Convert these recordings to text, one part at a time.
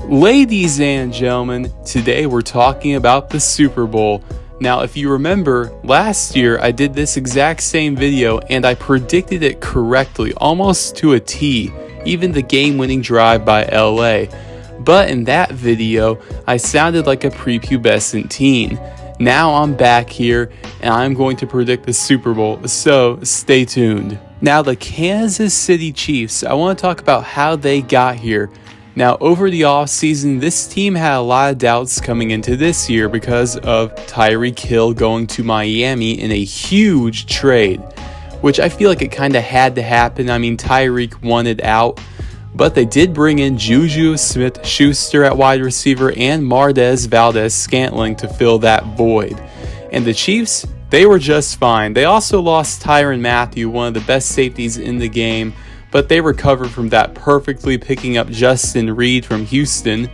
Ladies and gentlemen, today we're talking about the Super Bowl. Now, if you remember, last year I did this exact same video and I predicted it correctly, almost to a T, even the game-winning drive by LA. But in that video, I sounded like a prepubescent teen. Now I'm back here and I'm going to predict the Super Bowl, so stay tuned. Now, the Kansas City Chiefs, I want to talk about how they got here. Now, over the offseason, this team had a lot of doubts coming into this year because of Tyreek Hill going to Miami in a huge trade, which I feel like it kind of had to happen. I mean, Tyreek wanted out, but they did bring in Juju Smith-Schuster at wide receiver and Marquez Valdes-Scantling to fill that void. And the Chiefs, they were just fine. They also lost Tyrann Mathieu, one of the best safeties in the game, but they recovered from that perfectly, picking up Justin Reed from Houston.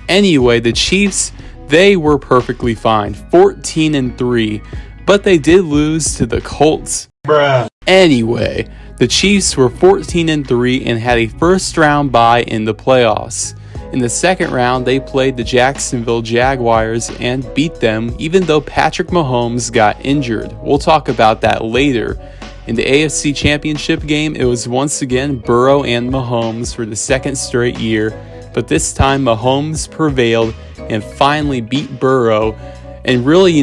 Anyway, the Chiefs, they were perfectly fine, 14-3, but they did lose to the Colts. Anyway, the Chiefs were 14-3 and had a first-round bye in the playoffs. In the second round, they played the Jacksonville Jaguars and beat them, even though Patrick Mahomes got injured. We'll talk about that later. In the AFC Championship game, it was once again Burrow and Mahomes for the second straight year, but this time Mahomes prevailed and finally beat Burrow, and really,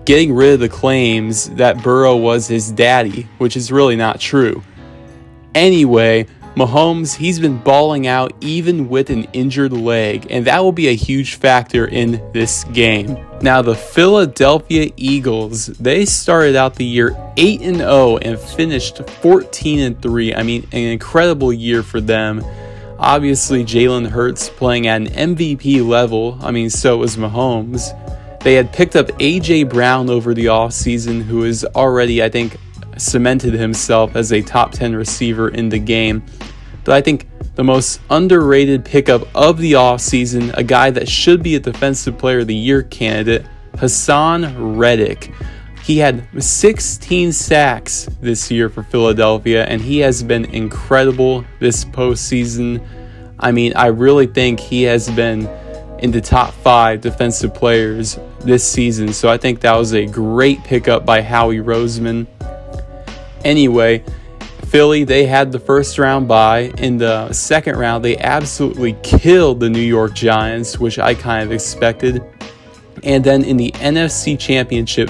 getting rid of the claims that Burrow was his daddy, which is really not true. Anyway, Mahomes, he's been balling out even with an injured leg, and that will be a huge factor in this game. Now, the Philadelphia Eagles, they started out the year 8-0 and finished 14-3. I mean, an incredible year for them. Obviously, Jalen Hurts playing at an MVP level. I mean, so was Mahomes. They had picked up A.J. Brown over the offseason, who is already, I think, cemented himself as a top 10 receiver in the game. But I think the most underrated pickup of the offseason, a guy that should be a Defensive Player of the Year candidate, Haason Reddick. He had 16 sacks this year for Philadelphia, and he has been incredible this postseason. I mean, I really think he has been in the top 5 defensive players this season, so I think that was a great pickup by Howie Roseman. Anyway, Philly, they had the first round bye. In the second round, they absolutely killed the New York Giants, which I kind of expected. And then in the NFC Championship,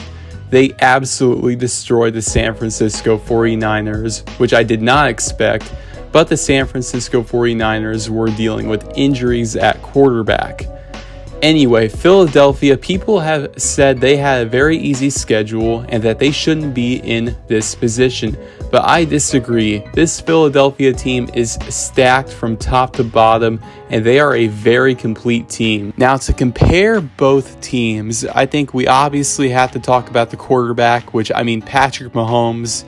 they absolutely destroyed the San Francisco 49ers, which I did not expect. But the San Francisco 49ers were dealing with injuries at quarterback. Anyway, Philadelphia, people have said they had a very easy schedule and that they shouldn't be in this position. But I disagree. This Philadelphia team is stacked from top to bottom, and they are a very complete team. Now, to compare both teams, I think we obviously have to talk about the quarterback, which, Patrick Mahomes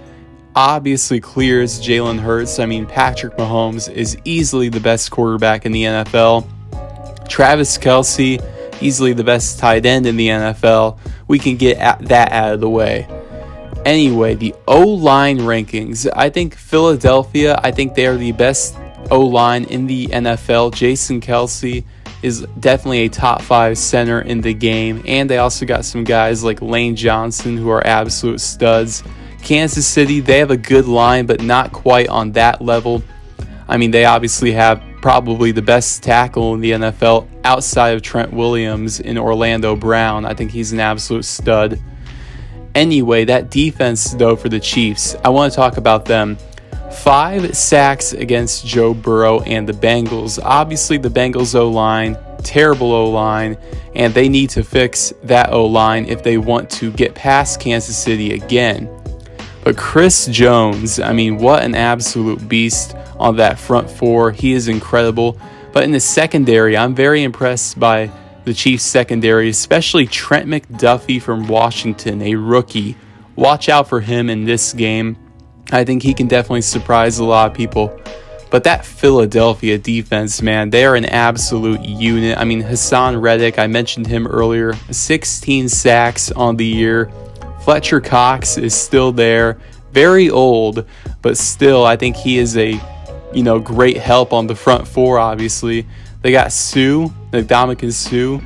obviously clears Jalen Hurts. Patrick Mahomes is easily the best quarterback in the NFL. Travis Kelce, easily the best tight end in the NFL. We can get that out of the way. Anyway, the O-line rankings. I think Philadelphia, they are the best O-line in the NFL. Jason Kelce is definitely a top 5 center in the game. And they also got some guys like Lane Johnson who are absolute studs. Kansas City, they have a good line, but not quite on that level. They obviously have probably the best tackle in the NFL outside of Trent Williams in Orlando Brown. I think he's an absolute stud. Anyway, that defense, though, for the Chiefs, I want to talk about them. 5 sacks against Joe Burrow and the Bengals. Obviously, the Bengals O-line, terrible O-line, and they need to fix that O-line if they want to get past Kansas City again. But Chris Jones, what an absolute beast on that front 4. He is incredible. But in the secondary, I'm very impressed by the Chiefs secondary, especially Trent McDuffie from Washington, a rookie. Watch out for him in this game. I think he can definitely surprise a lot of people. But that Philadelphia defense, man, they are an absolute unit. Haason Reddick, I mentioned him earlier, 16 sacks on the year. Fletcher Cox is still there, very old, but still, I think he is a great help on the front 4, obviously. They got Ndamukong Suh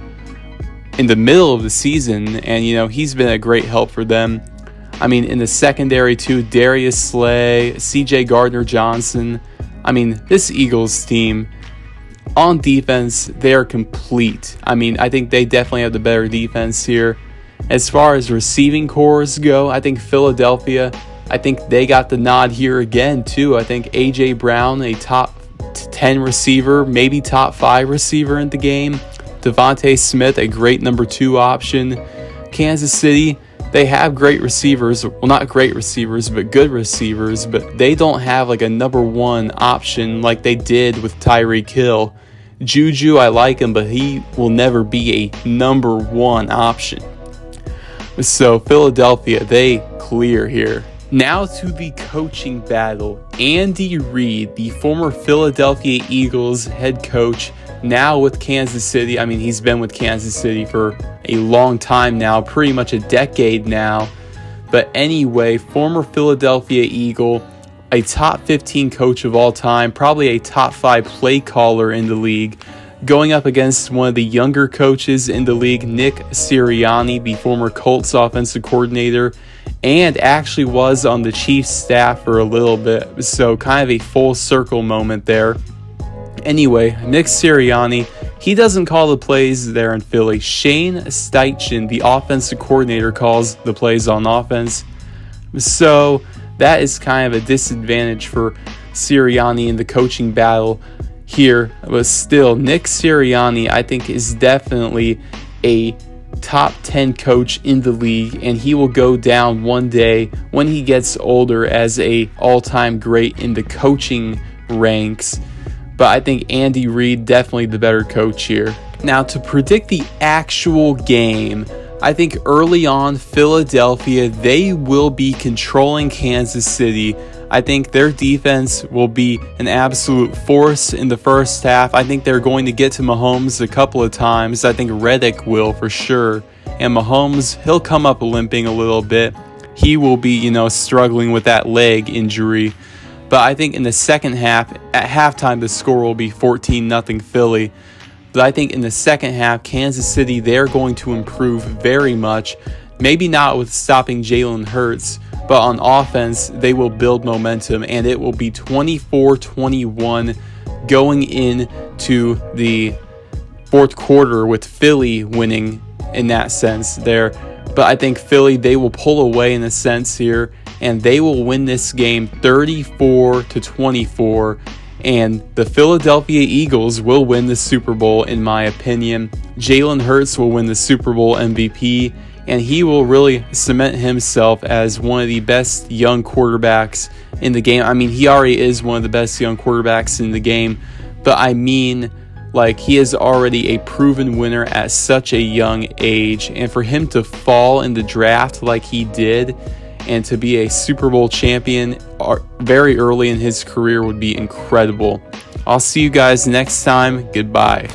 in the middle of the season, and he's been a great help for them. I mean, in the secondary too, Darius Slay, CJ Gardner-Johnson. I mean, this Eagles team on defense, they are complete. I mean, I think they definitely have the better defense here. As far as receiving cores go, I think Philadelphia, I think they got the nod here again too. I think A.J. Brown, a top 10 receiver, maybe top 5 receiver in the game. Devontae Smith, a great number 2 option. Kansas City, they have great receivers. Well, not great receivers, but good receivers. But they don't have like a number 1 option like they did with Tyreek Hill. Juju, I like him, but he will never be a number 1 option. So Philadelphia, they clear here. Now to the coaching battle. Andy Reid, the former Philadelphia Eagles head coach, now with Kansas City. I mean, he's been with Kansas City for a long time now, pretty much a decade now. But anyway, former Philadelphia Eagle, a top 15 coach of all time, probably a top 5 play caller in the league, going up against one of the younger coaches in the league, Nick Sirianni, the former Colts offensive coordinator, and actually was on the Chiefs staff for a little bit. So kind of a full circle moment there. Anyway, Nick Sirianni, he doesn't call the plays there in Philly. Shane Steichen, the offensive coordinator, calls the plays on offense. So that is kind of a disadvantage for Sirianni in the coaching battle here. But still, Nick Sirianni, I think, is definitely a top 10 coach in the league, and he will go down one day when he gets older as a all-time great in the coaching ranks. But I think Andy Reid, definitely the better coach here. Now, to predict the actual game, I think early on, Philadelphia, they will be controlling Kansas City. I think their defense will be an absolute force in the first half. I think they're going to get to Mahomes a couple of times. I think Reddick will for sure. And Mahomes, he'll come up limping a little bit. He will be, struggling with that leg injury. But I think in the second half, at halftime, the score will be 14-0 Philly. But I think in the second half, Kansas City, they're going to improve very much. Maybe not with stopping Jalen Hurts, but on offense, they will build momentum, and it will be 24-21 going into the fourth quarter with Philly winning in that sense there. But I think Philly, they will pull away in a sense here, and they will win this game 34-24. And the Philadelphia Eagles will win the Super Bowl, in my opinion. Jalen Hurts will win the Super Bowl MVP, and he will really cement himself as one of the best young quarterbacks in the game. I mean, he already is one of the best young quarterbacks in the game, but I mean, like, he is already a proven winner at such a young age. And for him to fall in the draft like he did, and to be a Super Bowl champion very early in his career would be incredible. I'll see you guys next time. Goodbye.